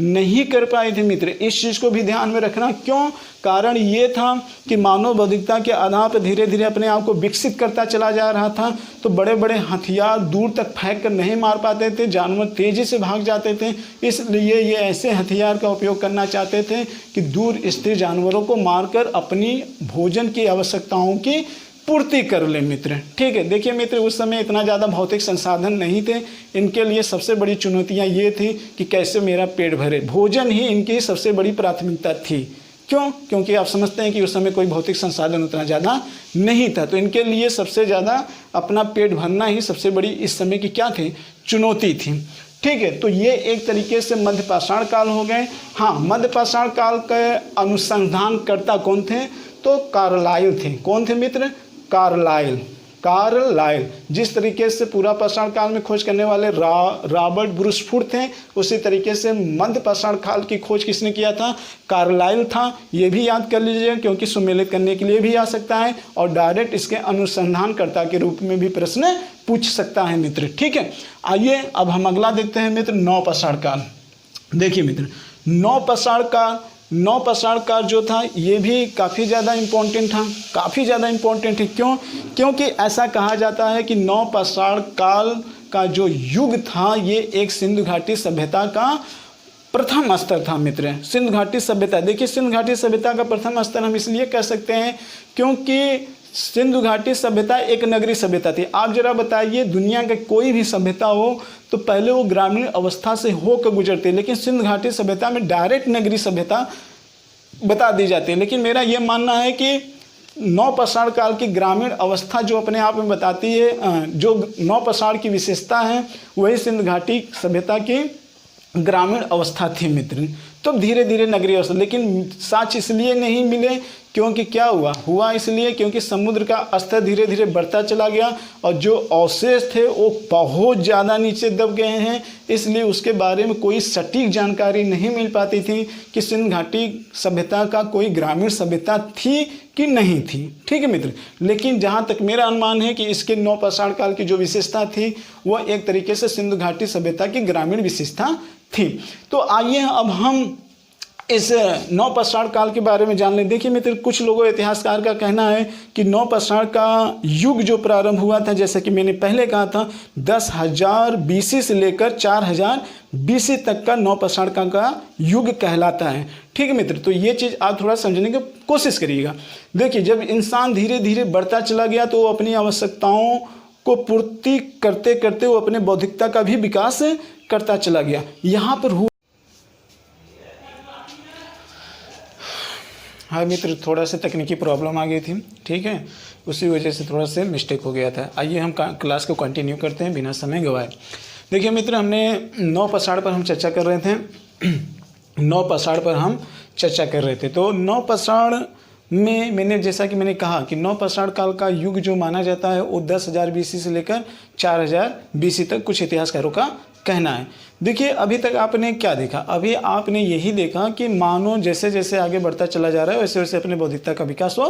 नहीं कर पाए थे मित्र। इस चीज़ को भी ध्यान में रखना। क्यों? कारण ये था कि मानव बौद्धिकता के आधार पर धीरे धीरे अपने आप को विकसित करता चला जा रहा था, तो बड़े बड़े हथियार दूर तक फेंक कर नहीं मार पाते थे, जानवर तेजी से भाग जाते थे। इसलिए ये ऐसे हथियार का उपयोग करना चाहते थे कि दूर स्थिर जानवरों को मारकर अपनी भोजन की आवश्यकताओं की पूर्ति कर ले मित्र। ठीक है, देखिए मित्र, उस समय इतना ज़्यादा भौतिक संसाधन नहीं थे। इनके लिए सबसे बड़ी चुनौतियाँ ये थी कि कैसे मेरा पेट भरे, भोजन ही इनकी सबसे बड़ी प्राथमिकता थी। क्यों? क्योंकि आप समझते हैं कि उस समय कोई भौतिक संसाधन उतना ज़्यादा नहीं था, तो इनके लिए सबसे ज़्यादा अपना पेट भरना ही सबसे बड़ी इस समय की क्या थी? चुनौती थी। ठीक है, तो ये एक तरीके से मध्य पाषाण काल हो गए। हाँ, मध्य पाषाण काल के अनुसंधानकर्ता कौन थे? तो कार्लाइल थे। कौन थे मित्र? कार्लाइल। जिस तरीके से पूरा पाषाण काल में खोज करने वाले रॉबर्ट ब्रूस फुट थे, उसी तरीके से मध्य पाषाण काल की खोज किसने किया था? कार्लाइल था। ये भी याद कर लीजिए, क्योंकि सुमेलित करने के लिए भी आ सकता है और डायरेक्ट इसके अनुसंधानकर्ता के रूप में भी प्रश्न पूछ सकता है मित्र। ठीक है, आइए अब हम अगला देखते हैं मित्र, नौ पाषाण काल। देखिए मित्र, नौ पाषाण काल जो था ये भी काफ़ी ज़्यादा इम्पोर्टेंट था, काफ़ी ज़्यादा इम्पोर्टेंट है। क्यों? क्योंकि ऐसा कहा जाता है कि नौ पाषाण काल का जो युग था ये एक सिंधु घाटी सभ्यता का प्रथम स्तर था मित्र। सिंधु घाटी सभ्यता, देखिए सिंधु घाटी सभ्यता का प्रथम स्तर हम इसलिए कह सकते हैं क्योंकि सिंधु घाटी सभ्यता एक नगरीय सभ्यता थी। आप जरा बताइए, दुनिया का कोई भी सभ्यता हो तो पहले वो ग्रामीण अवस्था से होकर गुजरती है, लेकिन सिंधु घाटी सभ्यता में डायरेक्ट नगरीय सभ्यता बता दी जाती है। लेकिन मेरा ये मानना है कि नौ पाषाण काल की ग्रामीण अवस्था जो अपने आप में बताती है, जो नौ पाषाण की विशेषता है, वही सिंधु घाटी सभ्यता की ग्रामीण अवस्था थी मित्र। तो धीरे धीरे नगरीय अवस्था, लेकिन साक्ष्य इसलिए नहीं मिले क्योंकि क्या हुआ इसलिए क्योंकि समुद्र का स्तर धीरे धीरे बढ़ता चला गया और जो अवशेष थे वो बहुत ज़्यादा नीचे दब गए हैं। इसलिए उसके बारे में कोई सटीक जानकारी नहीं मिल पाती थी कि सिंधु घाटी सभ्यता का कोई ग्रामीण सभ्यता थी कि नहीं थी। ठीक है मित्र, लेकिन जहाँ तक मेरा अनुमान है कि इसके नौ पाषाण काल की जो विशेषता थी वह एक तरीके से सिंधु घाटी सभ्यता की ग्रामीण विशेषता थी। तो आइए अब हम इस नौ पाषाण काल के बारे में जान लें। देखिए मित्र, कुछ लोगों इतिहासकार का कहना है कि नौ पाषाण का युग जो प्रारंभ हुआ था, जैसे कि मैंने पहले कहा था, 10,000 BC से लेकर 4,000 BC तक का नौ पाषाण का युग कहलाता है। ठीक है मित्र, तो ये चीज़ आप थोड़ा समझने की कोशिश करिएगा। देखिए, जब इंसान धीरे धीरे बढ़ता चला गया तो वो अपनी आवश्यकताओं को पूर्ति करते करते वो अपने बौद्धिकता का भी विकास करता चला गया। यहाँ पर हाँ मित्र, थोड़ा सा तकनीकी प्रॉब्लम आ गई थी। ठीक है, उसी वजह से थोड़ा सा मिस्टेक हो गया था। आइए हम क्लास को कंटिन्यू करते हैं बिना समय गंवाए। देखिए मित्र, हमने नौ पाषाण पर हम चर्चा कर रहे थे। नौ पाषाण पर हम चर्चा कर रहे थे। तो नौ पाषाण में मैंने जैसा कि मैंने कहा कि नौ पाषाण काल का युग जो माना जाता है वो 10,000 BC से लेकर 4,000 BC तक कुछ इतिहासकारों का कहना है। देखिए, अभी तक आपने क्या देखा? अभी आपने यही देखा कि मानव जैसे जैसे आगे बढ़ता चला जा रहा है वैसे वैसे अपने बौद्धिकता का विकास वो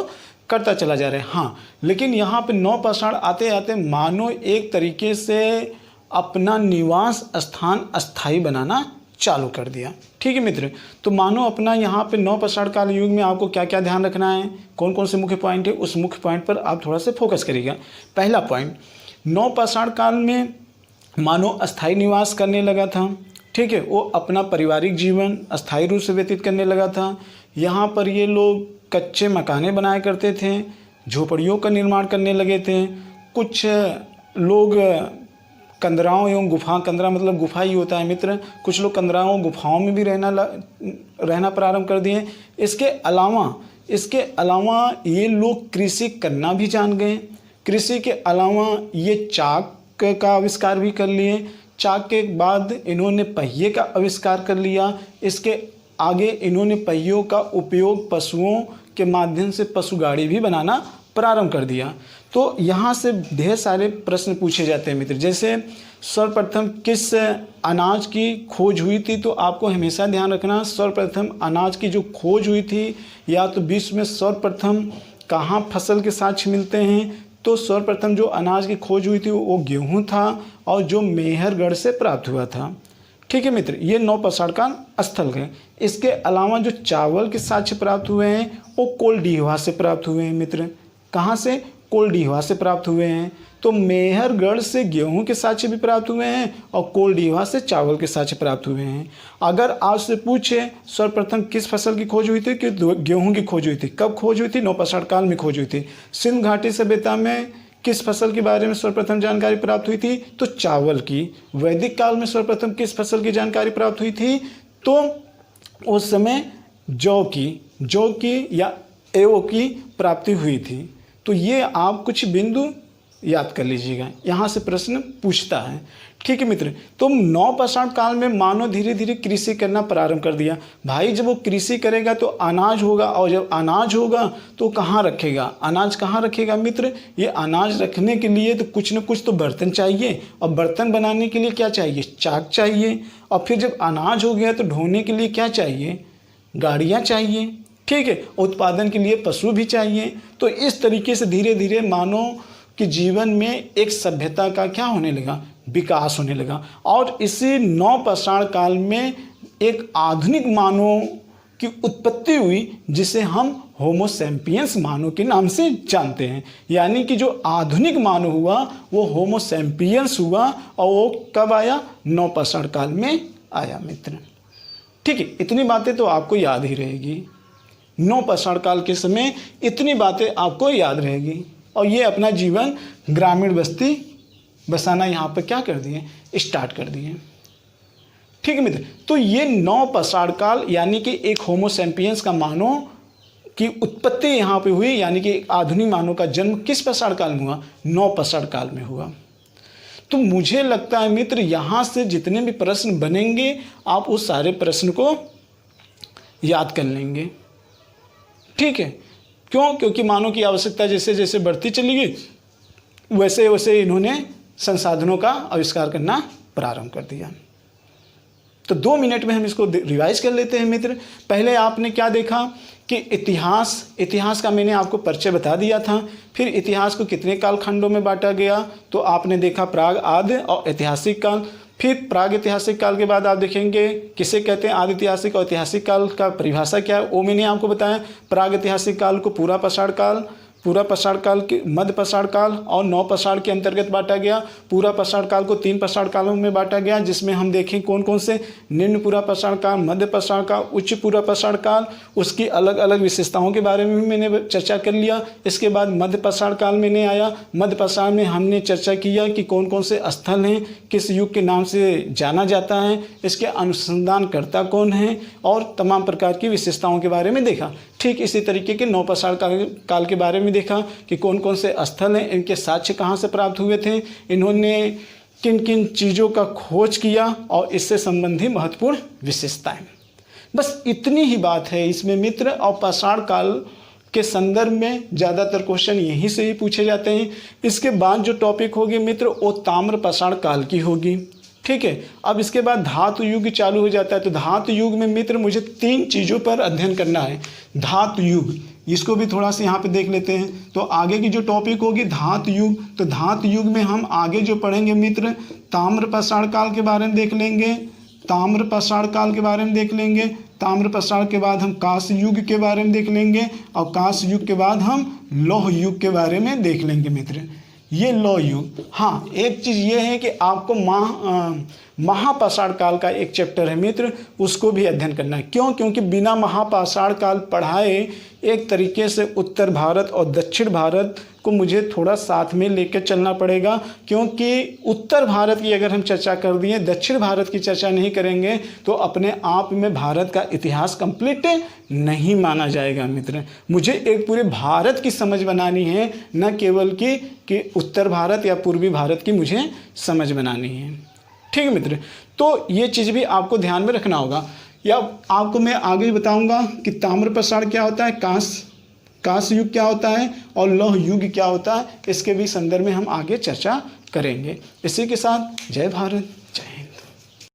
करता चला जा रहा है। हाँ, लेकिन यहाँ पे नौ पाषाण आते आते मानव एक तरीके से अपना निवास स्थान अस्थायी बनाना चालू कर दिया। ठीक है मित्र, तो मानो अपना यहाँ पे नौ पाषाण काल युग में आपको क्या क्या ध्यान रखना है, कौन कौन से मुख्य पॉइंट है, उस मुख्य पॉइंट पर आप थोड़ा सा फोकस करिएगा। पहला पॉइंट, नौ पाषाण काल में मानो अस्थायी निवास करने लगा था। ठीक है, वो अपना पारिवारिक जीवन अस्थायी रूप से व्यतीत करने लगा था। यहाँ पर ये लोग कच्चे मकाने बनाया करते थे, झोपड़ियों का निर्माण करने लगे थे। कुछ लोग कंदराओं एवं गुफा, कंदरा मतलब गुफा ही होता है मित्र, कुछ लोग कंदराओं गुफाओं में भी रहना प्रारंभ कर दिए। इसके अलावा ये लोग कृषि करना भी जान गए। कृषि के अलावा ये चाक का आविष्कार भी कर लिए। चाक के बाद इन्होंने पहिए का आविष्कार कर लिया। इसके आगे इन्होंने पहियों का उपयोग पशुओं के माध्यम से पशु गाड़ी भी बनाना प्रारंभ कर दिया। तो यहाँ से ढेर सारे प्रश्न पूछे जाते हैं मित्र, जैसे सर्वप्रथम किस अनाज की खोज हुई थी? तो आपको हमेशा ध्यान रखना, सर्वप्रथम अनाज की जो खोज हुई थी या तो विश्व में सर्वप्रथम कहाँ फसल के साक्ष्य मिलते हैं, तो सर्वप्रथम जो अनाज की खोज हुई थी वो गेहूँ था और जो मेहरगढ़ से प्राप्त हुआ था। ठीक है मित्र, ये नवपाषाण स्थल है। इसके अलावा जो चावल के साक्ष्य प्राप्त हुए हैं वो कोलडीहा से प्राप्त हुए हैं मित्र। कहाँ से? कोलडीहा से प्राप्त हुए हैं। तो मेहरगढ़ से गेहूं के साक्ष्य भी प्राप्त हुए हैं और कोलडीहा से चावल के साक्ष्य प्राप्त हुए हैं। अगर आपसे पूछे सर्वप्रथम किस फसल की खोज हुई थी, कि गेहूं की खोज हुई थी। कब खोज हुई थी? नवपाषाण काल में खोज हुई थी। सिंध घाटी सभ्यता में किस फसल के बारे में सर्वप्रथम जानकारी प्राप्त हुई थी? तो चावल की। वैदिक काल में सर्वप्रथम किस फसल की जानकारी प्राप्त हुई थी? तो उस समय जौ की या एवो की प्राप्ति हुई थी। तो ये आप कुछ बिंदु याद कर लीजिएगा, यहाँ से प्रश्न पूछता है। ठीक है मित्र, तो नवपाषाण काल में मानव धीरे धीरे कृषि करना प्रारंभ कर दिया। भाई जब वो कृषि करेगा तो अनाज होगा, और जब अनाज होगा तो कहाँ रखेगा? अनाज कहाँ रखेगा मित्र? ये अनाज रखने के लिए तो कुछ न कुछ तो बर्तन चाहिए, और बर्तन बनाने के लिए क्या चाहिए? चाक चाहिए। और फिर जब अनाज हो गया तो ढोने के लिए क्या चाहिए? गाड़ियाँ चाहिए। ठीक है, उत्पादन के लिए पशु भी चाहिए। तो इस तरीके से धीरे धीरे मानव कि जीवन में एक सभ्यता का क्या होने लगा? विकास होने लगा। और इसी नवपाषाण काल में एक आधुनिक मानव की उत्पत्ति हुई, जिसे हम होमो सैपियंस मानव के नाम से जानते हैं। यानी कि जो आधुनिक मानव हुआ वो होमो सैपियंस हुआ, और वो कब आया? नवपाषाण काल में आया मित्र। ठीक है, इतनी बातें तो आपको याद ही रहेगी। नवपाषाण काल के समय इतनी बातें आपको याद रहेगी। और ये अपना जीवन ग्रामीण बस्ती बसाना यहाँ पर क्या कर दिए? स्टार्ट कर दिए। ठीक है मित्र, तो ये नवपाषाण काल यानी कि एक होमो सैपियंस का मानव की उत्पत्ति यहाँ पे हुई, यानी कि एक आधुनिक मानव का जन्म किस पाषाण काल में हुआ? नवपाषाण काल में हुआ। तो मुझे लगता है मित्र यहाँ से जितने भी प्रश्न बनेंगे आप उस सारे प्रश्न को याद कर लेंगे। ठीक है, क्यों? क्योंकि मानव की आवश्यकता जैसे जैसे बढ़ती चली गई वैसे वैसे इन्होंने संसाधनों का आविष्कार करना प्रारंभ कर दिया। तो 2 मिनट में हम इसको रिवाइज कर लेते हैं मित्र। पहले आपने क्या देखा कि इतिहास का मैंने आपको परिचय बता दिया था। फिर इतिहास को कितने कालखंडों में बांटा गया, तो आपने देखा प्राग आदि और ऐतिहासिक काल। फिर प्राग ऐतिहासिक काल के बाद आप देखेंगे किसे कहते हैं आदि ऐतिहासिक और ऐतिहासिक काल का परिभाषा क्या है, वो मैंने आपको बताया। प्राग ऐतिहासिक काल को पूरा पाषाण काल के मध्य पाषाण काल और नवपाषाण के अंतर्गत बांटा गया। पूरा पाषाण काल को 3 पाषाण कालों में बांटा गया, जिसमें हम देखें कौन कौन से? निम्न पूरा पाषाण काल, मध्य पाषाण काल, उच्च पूरा पाषाण काल। उसकी अलग अलग विशेषताओं के बारे में भी मैंने चर्चा कर लिया। इसके बाद मध्य पाषाण काल में आया। मध्य पाषाण में हमने चर्चा किया कि कौन कौन से स्थल हैं, किस युग के नाम से जाना जाता है, इसके अनुसंधानकर्ता कौन हैं, और तमाम प्रकार की विशेषताओं के बारे में देखा। ठीक इसी तरीके के नवपाषाण काल के बारे में देखा कि कौन कौन से स्थल हैं, इनके साक्ष्य कहाँ से प्राप्त हुए थे, इन्होंने किन किन चीज़ों का खोज किया और इससे संबंधी महत्वपूर्ण विशेषताएं। बस इतनी ही बात है इसमें मित्र। और पाषाण काल के संदर्भ में ज़्यादातर क्वेश्चन यहीं से ही पूछे जाते हैं। इसके बाद जो टॉपिक होगी मित्र वो ताम्र पाषाण काल की होगी। ठीक है, अब इसके बाद धातु युग चालू हो जाता है। तो धातु युग में मित्र मुझे 3 चीज़ों पर अध्ययन करना है। धातु युग, इसको भी थोड़ा सा यहाँ पे देख लेते हैं। तो आगे की जो टॉपिक होगी धातु युग, तो धातु युग में हम आगे जो पढ़ेंगे मित्र ताम्र पाषाण काल के बारे में देख लेंगे। ताम्र पाषाण काल के बारे में देख लेंगे। ताम्र पाषाण के बाद हम कांस्य युग के बारे में देख लेंगे, और कांस्य युग के बाद हम लौह युग के बारे में देख लेंगे मित्र। ये लौह युग। हाँ, एक चीज़ ये है कि आपको महापाषाण काल का एक चैप्टर है मित्र, उसको भी अध्ययन करना है। क्यों? क्योंकि बिना महापाषाण काल पढ़ाए एक तरीके से उत्तर भारत और दक्षिण भारत को मुझे थोड़ा साथ में लेकर चलना पड़ेगा। क्योंकि उत्तर भारत की अगर हम चर्चा कर दिए, दक्षिण भारत की चर्चा नहीं करेंगे तो अपने आप में भारत का इतिहास कंप्लीट नहीं माना जाएगा मित्र। मुझे एक पूरे भारत की समझ बनानी है, न केवल कि उत्तर भारत या पूर्वी भारत की मुझे समझ बनानी है। ठीक है मित्र, तो ये चीज़ भी आपको ध्यान में रखना होगा। या आपको मैं आगे बताऊंगा कि ताम्र पाषाण क्या होता है, कांस्य युग क्या होता है और लौह युग क्या होता है। इसके भी संदर्भ में हम आगे चर्चा करेंगे। इसी के साथ जय भारत, जय